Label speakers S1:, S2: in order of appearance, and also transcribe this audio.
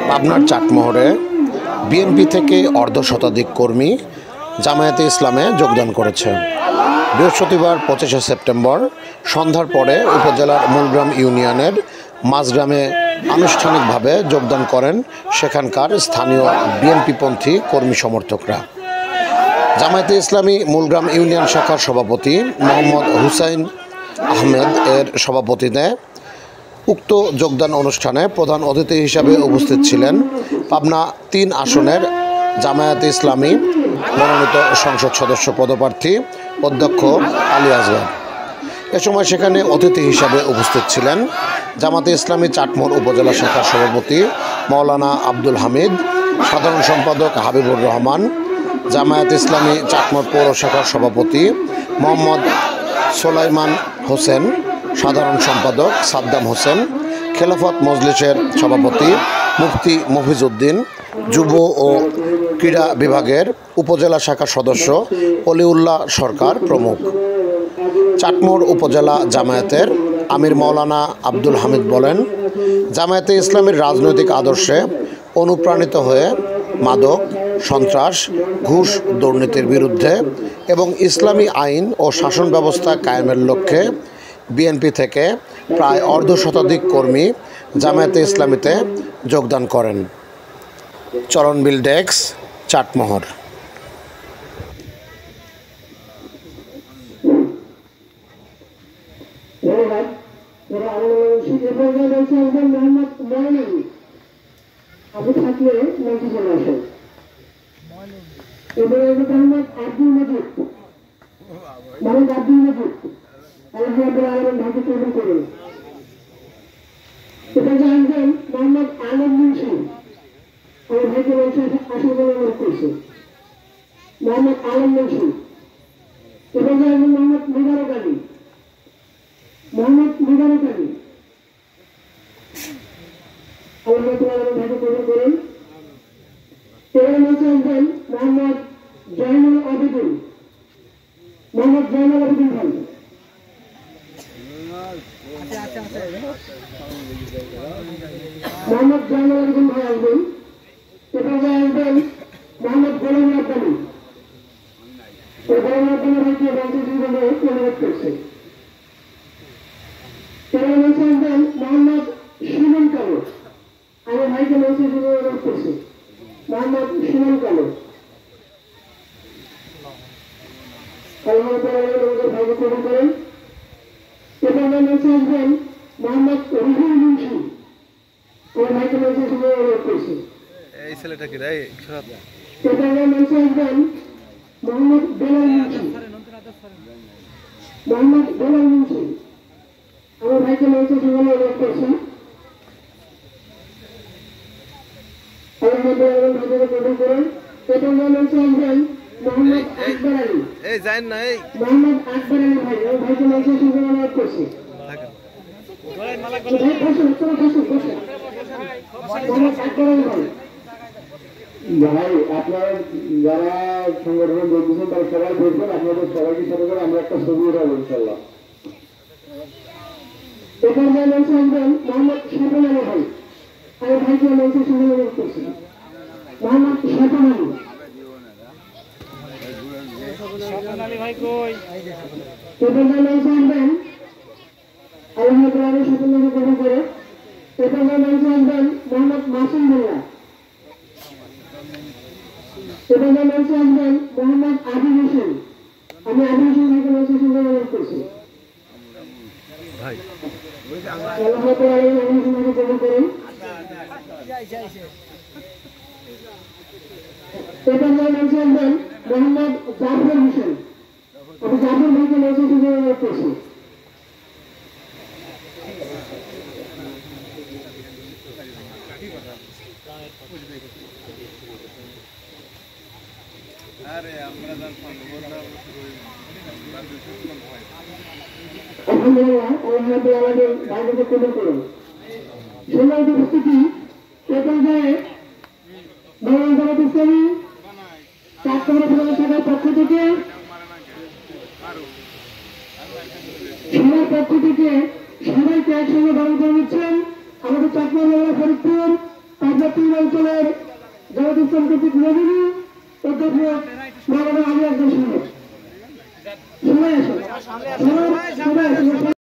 S1: পাবনার চাটমোহরে বিএনপি থেকে অর্ধশতাধিক কর্মী জামায়াতে ইসলামে যোগদান করেছে। বৃহস্পতিবার 25শে সেপ্টেম্বর সন্ধ্যার পরে উপজেলার মূলগ্রাম ইউনিয়নের মাঝগ্রামে আনুষ্ঠানিকভাবে যোগদান করেন সেখানকার স্থানীয় বিএনপিপন্থী কর্মী সমর্থকরা। জামায়াতে ইসলামী মূলগ্রাম ইউনিয়ন শাখার সভাপতি মোহাম্মদ হুসাইন আহমেদ এর সভাপতিত্বে উক্ত যোগদান অনুষ্ঠানে প্রধান অতিথি হিসাবে উপস্থিত ছিলেন পাবনা ৩ আসনের জামায়াতে ইসলামী মনোনীত সংসদ সদস্য পদপ্রার্থী অধ্যক্ষ আলী আসগর। এ সময় সেখানে অতিথি হিসাবে উপস্থিত ছিলেন জামায়াতে ইসলামী চাটমোহর উপজেলা শাখার সভাপতি মাওলানা আব্দুল হামিদ, সাধারণ সম্পাদক হাবিবুর রহমান, জামায়াতে ইসলামী চাটমোহর পৌর শাখার সভাপতি মোহাম্মদ সোলাইমান হোসেন, সাধারণ সম্পাদক সাদ্দাম হোসেন, খেলাফত মজলিসের সভাপতি মুফতি মফিজউদ্দিন, যুব ও ক্রীড়া বিভাগের উপজেলা শাখার সদস্য অলিউল্লাহ সরকার প্রমুখ। চাটমোহর উপজেলা জামায়াতের আমির মাওলানা আব্দুল হামিদ বলেন, জামায়াতে ইসলামের রাজনৈতিক আদর্শে অনুপ্রাণিত হয়ে মাদক, সন্ত্রাস, ঘুষ, দুর্নীতির বিরুদ্ধে এবং ইসলামী আইন ও শাসন ব্যবস্থা কায়েমের লক্ষ্যে বিএনপি থেকে প্রায় অর্ধশতাধিক কর্মী জামায়াতে ইসলামীতে যোগদান করেন। চরণবিল ডেস্ক, চাটমোহর।
S2: এই ছেলেটা কি রে? এই যাই না এই
S3: ভাই, আপনারা যারা সংগঠনে বলতেছেন তারা সবাই বলবেন, আপনাদের সবাইকে সাথে করে আমরা একটা ছবি উঠাবো ইনশাল্লাহ। মোহাম্মদ স্বপন আলী ভাই, আমি ভাইকে মঞ্চে সঙ্গে করছি। মোহাম্মদ স্বপন আলী, স্বপন আলী ভাই কই? আলহামদুলিল্লাহ স্বপন আলী গ্রহণ করে মোহাম্মদ মাসুম মোল্লা, মোহাম্মদ আবু হোসেন। আমি আবু হোসেন ভাইকে মঞ্চে সঙ্গে করছি। মোহাম্মদ জাফর হোসেন, আমি জাফর ভাইকে মঞ্চে সঙ্গে করছি। আলহামদুলিল্লাহ, আমাদের বাইরে কবুল করুন। সম্মানিত উপস্থিতি, এ পর্যায়ে জামায়াতে ইসলামী চাটমোহর উপজেলা শাখার পক্ষ থেকে সবাইকে একসঙ্গে বরণ করে নিচ্ছেন আমাদের চাটমোহর ফরিদপুর 3 অঞ্চলের জামাত ইসলাম কর্তৃক নবীন অধ্যক্ষ মাওলানা আলী আব্দুল সাহেব। সবাই আসুন, সবাই আসুন।